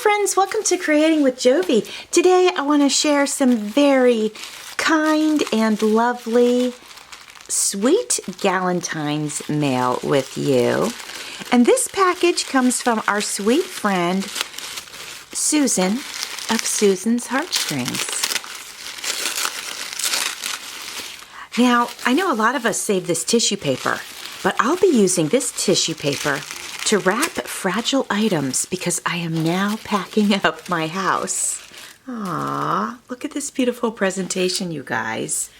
friends, welcome to Creating with Jovi. Today I want to share some very kind and lovely sweet Valentine's mail with you. And this package comes from our sweet friend Susan of Susan's Heartstrings. Now, I know a lot of us save this tissue paper, but I'll be using this tissue paper to wrap fragile items because I am now packing up my house. Aww, look at this beautiful presentation, you guys.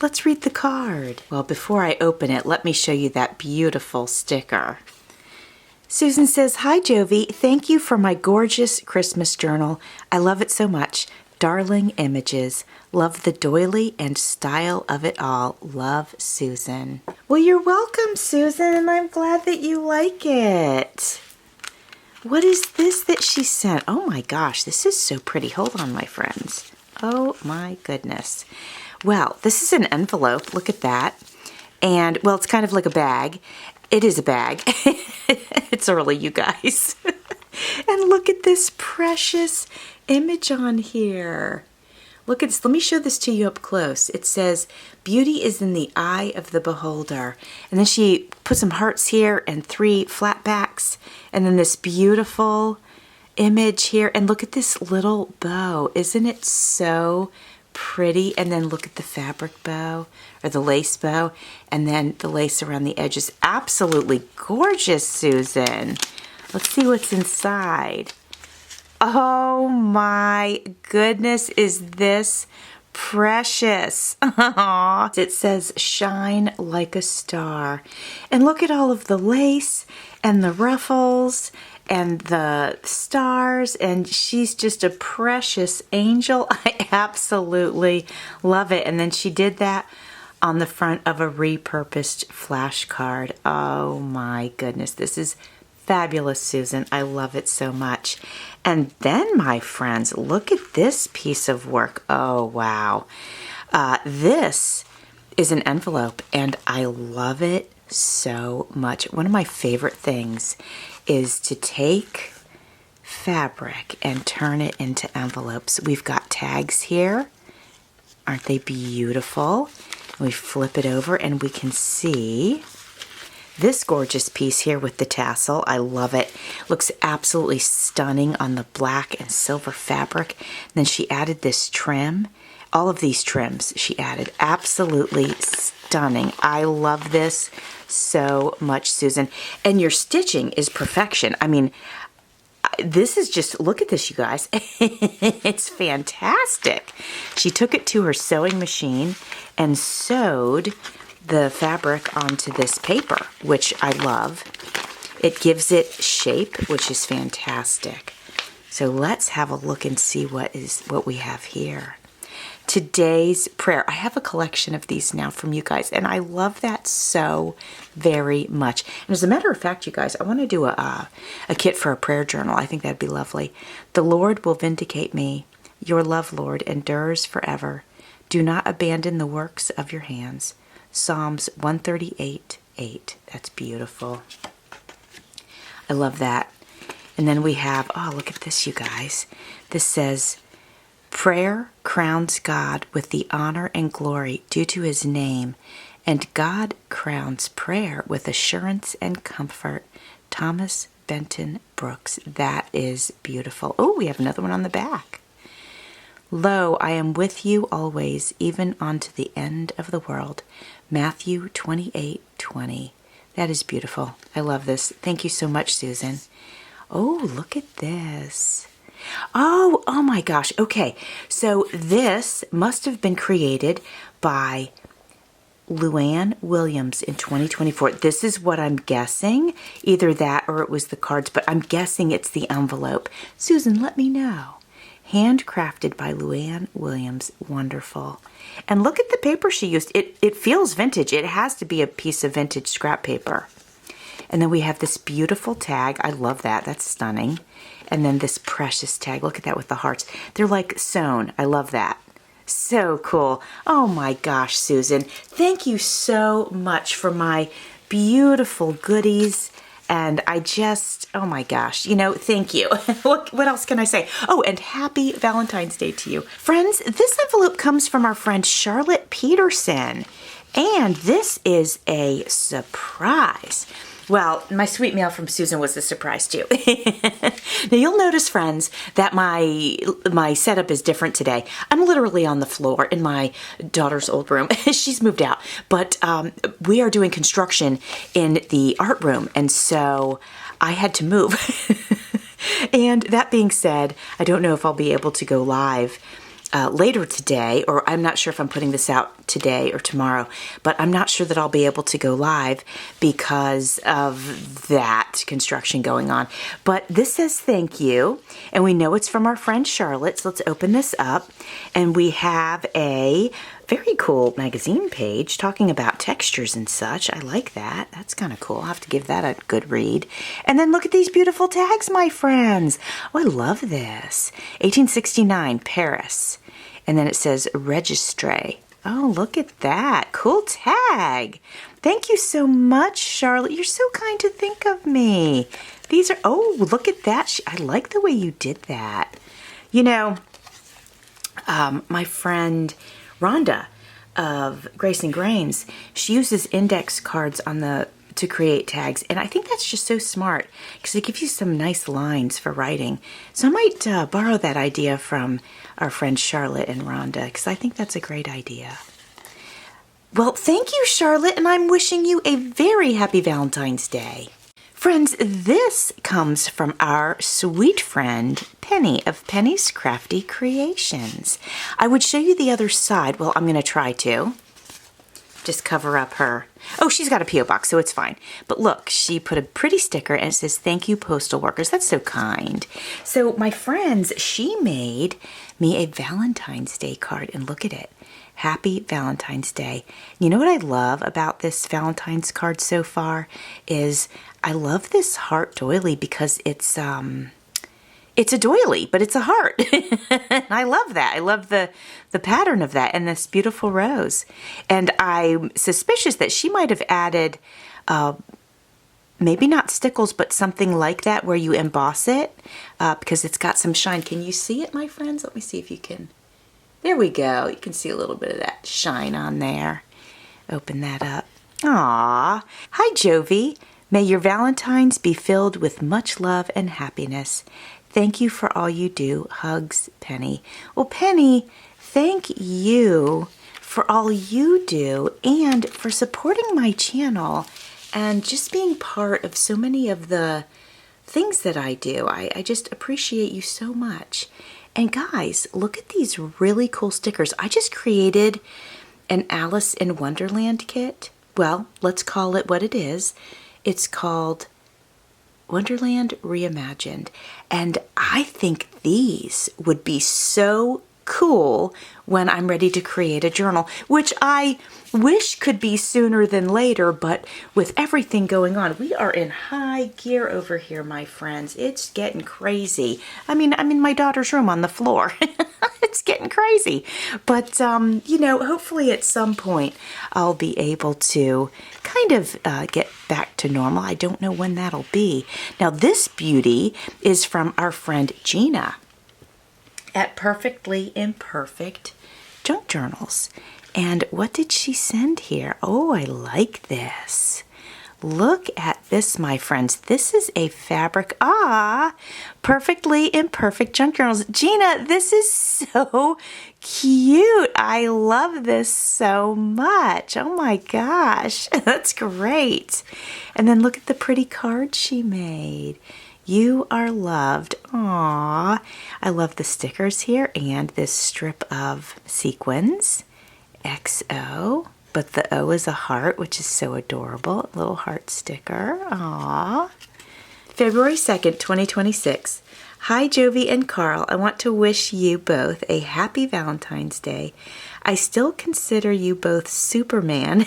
Let's read the card. Well, before I open it, let me show you that beautiful sticker. Susan says, "Hi, Jovi. Thank you for my gorgeous Christmas journal. I love it so much. Darling images. Love the doily and style of it all. Love, Susan." Well, you're welcome, Susan, and I'm glad that you like it. What is this that she sent? Oh my gosh, this is so pretty. Hold on, my friends. Oh my goodness. Well, this is an envelope. Look at that. And, well, it's kind of like a bag. It is a bag. It's early, you guys. And look at this precious image on here. Look at this. Let me show this to you up close. It says, "Beauty is in the eye of the beholder." And then she put some hearts here and 3 flat backs. And then this beautiful image here. And look at this little bow. Isn't it so pretty? And then look at the fabric bow or the lace bow. And then the lace around the edges. Absolutely gorgeous, Susan. Let's see what's inside. Oh my goodness, is this precious. It says, "Shine like a star." And look at all of the lace and the ruffles and the stars, and she's just a precious angel. I absolutely love it. And then she did that on the front of a repurposed flashcard. Oh my goodness, this is fabulous, Susan. I love it so much. And then, my friends, look at this piece of work. Oh, wow. This is an envelope, and I love it so much. One of my favorite things is to take fabric and turn it into envelopes. We've got tags here. Aren't they beautiful? We flip it over, and we can see this gorgeous piece here with the tassel. I love it. Looks absolutely stunning on the black and silver fabric. And then she added this trim. All of these trims she added. Absolutely stunning. I love this so much, Susan. And your stitching is perfection. I mean, this is just, look at this, you guys. It's fantastic. She took it to her sewing machine and sewed the fabric onto this paper, which I love. It gives it shape, which is fantastic. So let's have a look and see what we have here. Today's prayer. I have a collection of these now from you guys, and I love that so very much. And as a matter of fact, you guys, I want to do a kit for a prayer journal. I think that'd be lovely. "The Lord will vindicate me. Your love, Lord, endures forever. Do not abandon the works of your hands." Psalms 138:8. That's beautiful. I love that. And then we have, oh, look at this, you guys. This says, "Prayer crowns God with the honor and glory due to his name, and God crowns prayer with assurance and comfort." Thomas Benton Brooks. That is beautiful. Oh, we have another one on the back. "Lo, I am with you always, even unto the end of the world." Matthew 28:20. That is beautiful. I love this. Thank you so much, Susan. Oh, look at this. Oh my gosh. Okay, so this must have been created by Luann Williams in 2024. This is what I'm guessing. Either that or it was the cards, but I'm guessing it's the envelope. Susan, let me know. Handcrafted by Luann Williams. Wonderful. And look at the paper she used. It feels vintage. It has to be a piece of vintage scrap paper. And then we have this beautiful tag. I love that. That's stunning. And then this precious tag. Look at that with the hearts. They're like sewn. I love that. So cool. Oh my gosh, Susan. Thank you so much for my beautiful goodies And I just, oh my gosh, thank you. What else can I say? Oh, and happy Valentine's Day to you. Friends, this envelope comes from our friend Charlotte Peterson. And this is a surprise. Well, my sweet mail from Susan was a surprise too. Now you'll notice, friends, that my setup is different today. I'm literally on the floor in my daughter's old room. She's moved out, but we are doing construction in the art room, and so I had to move. And that being said, I don't know if I'll be able to go live later today, or I'm not sure if I'm putting this out today or tomorrow, but I'm not sure that I'll be able to go live because of that construction going on. But this says thank you, and we know it's from our friend Charlotte, so let's open this up, and we have a very cool magazine page talking about textures and such. I like that. That's kind of cool. I'll have to give that a good read. And then look at these beautiful tags, my friends. Oh, I love this. 1869, Paris. And then it says Registre. Oh, look at that. Cool tag. Thank you so much, Charlotte. You're so kind to think of me. These are, oh, look at that. I like the way you did that. My friend Rhonda of Grace and Grains, she uses index cards to create tags, and I think that's just so smart because it gives you some nice lines for writing. So I might borrow that idea from our friends Charlotte and Rhonda because I think that's a great idea. Well, thank you, Charlotte, and I'm wishing you a very happy Valentine's Day. Friends, this comes from our sweet friend Penny of Penny's Crafty Creations. I would show you the other side. Well, I'm going to try to. Just cover up her. Oh, she's got a P.O. box, so it's fine. But look, she put a pretty sticker and it says, "Thank you, postal workers." That's so kind. So my friends, she made me a Valentine's Day card, and look at it. Happy Valentine's Day. You know what I love about this Valentine's card so far is I love this heart doily because it's a doily, but it's a heart. I love that. I love the pattern of that and this beautiful rose. And I'm suspicious that she might have added maybe not stickles, but something like that where you emboss it because it's got some shine. Can you see it, my friends? Let me see if you can. There we go. You can see a little bit of that shine on there. Open that up. Aww. Hi, Jovi. May your Valentines be filled with much love and happiness. Thank you for all you do. Hugs, Penny. Well, Penny, thank you for all you do and for supporting my channel and just being part of so many of the things that I do. I just appreciate you so much. And guys, look at these really cool stickers. I just created an Alice in Wonderland kit. Well, let's call it what it is. It's called Wonderland Reimagined. And I think these would be so cool when I'm ready to create a journal, which I wish could be sooner than later, but with everything going on, we are in high gear over here, my friends. It's getting crazy. I mean, I'm in my daughter's room on the floor. It's getting crazy. But, hopefully at some point I'll be able to kind of get back to normal. I don't know when that'll be. Now, this beauty is from our friend Gina at Perfectly Imperfect Junk Journals. And what did she send here? Oh, I like this. Look at this, my friends. This is a fabric. Perfectly Imperfect Junk Journals. Gina, this is so cute. I love this so much. Oh my gosh, that's great. And then look at the pretty card she made. You are loved. Aww. I love the stickers here and this strip of sequins. XO. But the O is a heart, which is so adorable. A little heart sticker. Aww. February 2nd, 2026. Hi, Jovi and Carl. I want to wish you both a happy Valentine's Day. I still consider you both Superman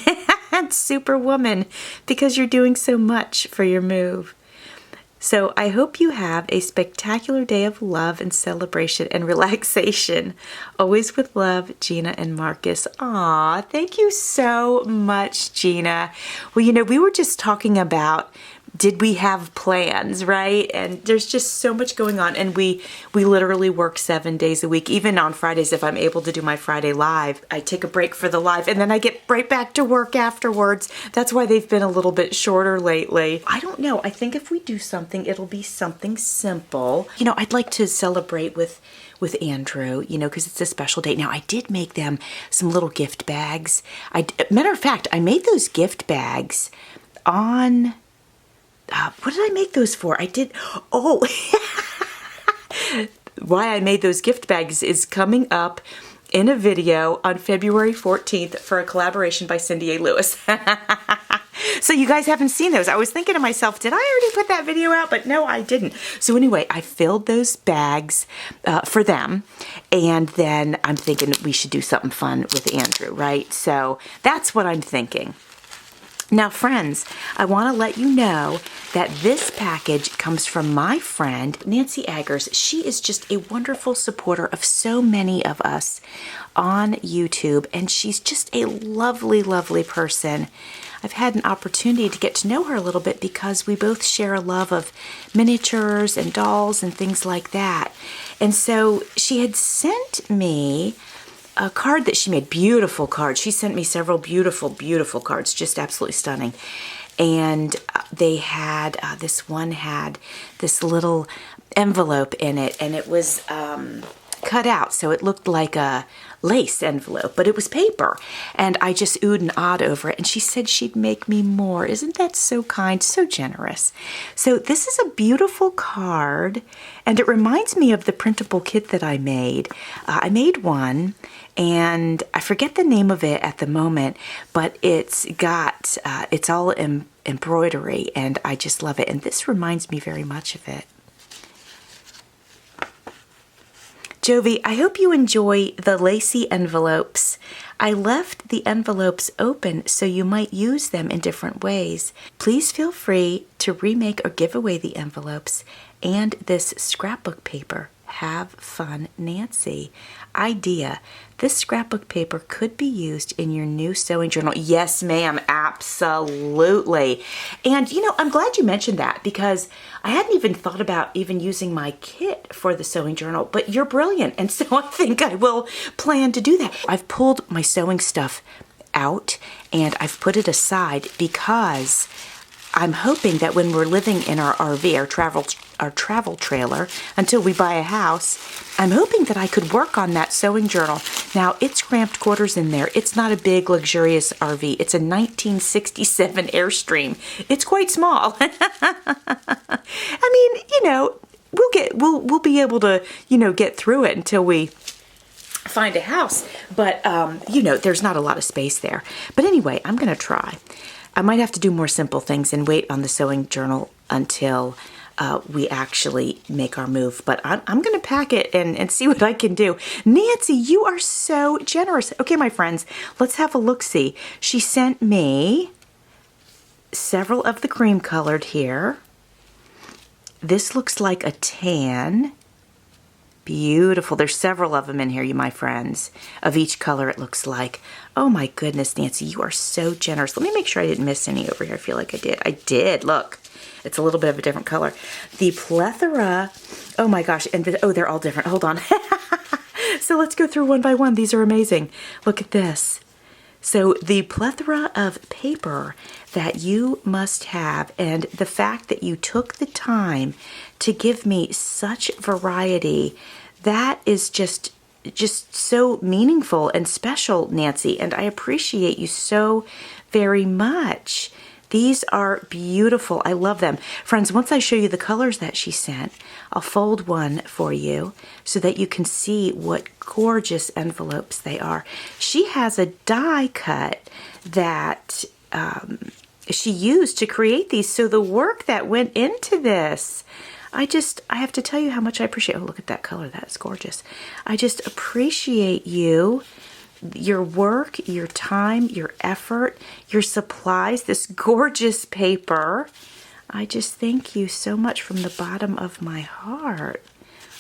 and Superwoman because you're doing so much for your move. So I hope you have a spectacular day of love and celebration and relaxation. Always with love, Gina and Marcus. Aw, thank you so much, Gina. Well, we were just talking about did we have plans, right? And there's just so much going on. And we literally work 7 days a week. Even on Fridays, if I'm able to do my Friday live, I take a break for the live and then I get right back to work afterwards. That's why they've been a little bit shorter lately. I don't know. I think if we do something, it'll be something simple. You know, I'd like to celebrate with Andrew, you know, because it's a special date. Now, I did make them some little gift bags. Matter of fact, I made those gift bags on, what did I make those for? Oh, why I made those gift bags is coming up in a video on February 14th for a collaboration by Cindy A. Lewis. So you guys haven't seen those. I was thinking to myself, did I already put that video out? But no, I didn't. So anyway, I filled those bags for them. And then I'm thinking we should do something fun with Andrew, right? So that's what I'm thinking. Now, friends, I want to let you know that this package comes from my friend, Nancy Eggers. She is just a wonderful supporter of so many of us on YouTube, and she's just a lovely, lovely person. I've had an opportunity to get to know her a little bit because we both share a love of miniatures and dolls and things like that. And so she had sent me a card that she made, beautiful card. She sent me several beautiful, beautiful cards, just absolutely stunning. And they had, this one had this little envelope in it, and it was cut out, so it looked like a lace envelope, but it was paper. And I just oohed and awed over it, and she said she'd make me more. Isn't that so kind, so generous? So this is a beautiful card, and it reminds me of the printable kit that I made. I made one, and I forget the name of it at the moment, but it's got, it's all embroidery, and I just love it. And this reminds me very much of it. Jovi, I hope you enjoy the lacy envelopes. I left the envelopes open so you might use them in different ways. Please feel free to remake or give away the envelopes and this scrapbook paper. Have fun, Nancy. Idea: this scrapbook paper could be used in your new sewing journal. Yes, ma'am, absolutely. And you know, I'm glad you mentioned that because I hadn't even thought about even using my kit for the sewing journal, but you're brilliant. And so I think I will plan to do that. I've pulled my sewing stuff out and I've put it aside because I'm hoping that when we're living in our RV, our travel trailer, until we buy a house, I'm hoping that I could work on that sewing journal. Now, it's cramped quarters in there. It's not a big, luxurious RV. It's a 1967 Airstream. It's quite small. I mean, you know, we'll be able to, you know, get through it until we find a house. But, you know, there's not a lot of space there. But anyway, I'm going to try. I might have to do more simple things and wait on the sewing journal until we actually make our move. But I'm going to pack it and see what I can do. Nancy, you are so generous. Okay, my friends, let's have a look-see. She sent me several of the cream colored here. This looks like a tan. Beautiful. There's several of them in here, my friends, of each color it looks like. Oh my goodness, Nancy, you are so generous. Let me make sure I didn't miss any over here. I feel like I did. I did. Look, it's a little bit of a different color. The plethora, oh my gosh, and they're all different. Hold on. So let's go through one by one. These are amazing. Look at this. So the plethora of paper that you must have, and the fact that you took the time to give me such variety, that is just so meaningful and special, Nancy, and I appreciate you so very much. These are beautiful. I love them. Friends, once I show you the colors that she sent, I'll fold one for you so that you can see what gorgeous envelopes they are. She has a die cut that she used to create these. So the work that went into this, I have to tell you how much I appreciate. Oh, look at that color. That's gorgeous. I just appreciate you, your work, your time, your effort, your supplies, this gorgeous paper. I just thank you so much from the bottom of my heart.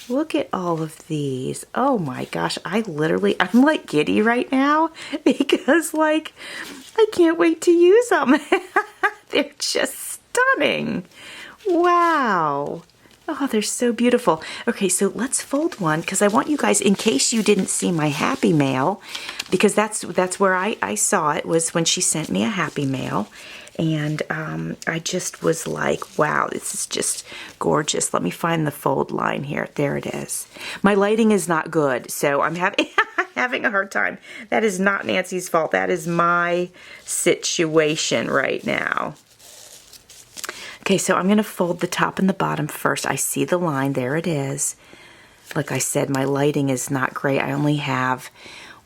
Look at all of these. Oh my gosh, I'm like giddy right now because like I can't wait to use them. They're just stunning. Wow. Oh, they're so beautiful. Okay, so let's fold one because I want you guys, in case you didn't see my happy mail, because that's where I saw it, was when she sent me a happy mail. And I just was like, wow, this is just gorgeous. Let me find the fold line here. There it is. My lighting is not good, so I'm having a hard time. That is not Nancy's fault. That is my situation right now. Okay, so I'm going to fold the top and the bottom first. I see the line. There it is. Like I said, my lighting is not great. I only have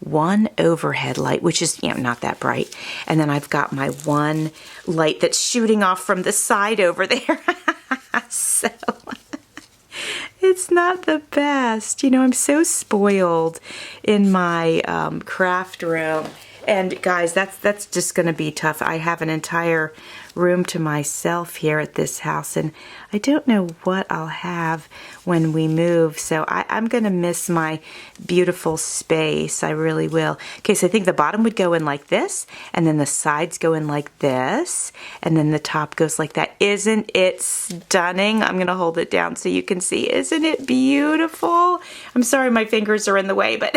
one overhead light, which is, not that bright. And then I've got my one light that's shooting off from the side over there. So it's not the best. I'm so spoiled in my craft room. And guys, that's just going to be tough. I have an entire room to myself here at this house, and I don't know what I'll have when we move, so I'm going to miss my beautiful space. I really will. Okay, so I think the bottom would go in like this, and then the sides go in like this, and then the top goes like that. Isn't it stunning? I'm going to hold it down so you can see. Isn't it beautiful? I'm sorry my fingers are in the way, but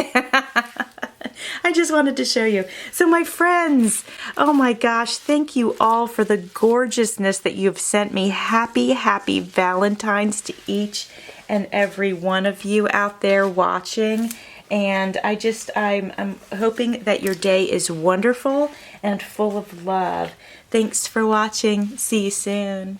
I just wanted to show you. So my friends, oh my gosh, thank you all for the gorgeousness that you've sent me. Happy, happy Valentine's to each and every one of you out there watching. And I'm hoping that your day is wonderful and full of love. Thanks for watching. See you soon.